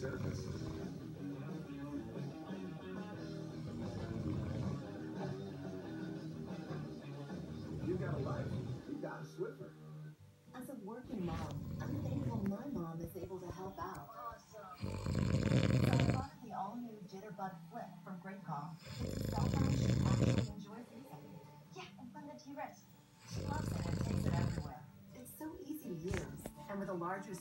surface. You got a life. You got a Swiffer. As a working mom, I'm thankful my mom is able to help out. Awesome. So I bought the all-new Jitterbug Flip from Great Call. It's a cell phone she actually enjoys using. Yeah, and from the T-Rex. She loves it and takes it everywhere. It's so easy to use, and with a larger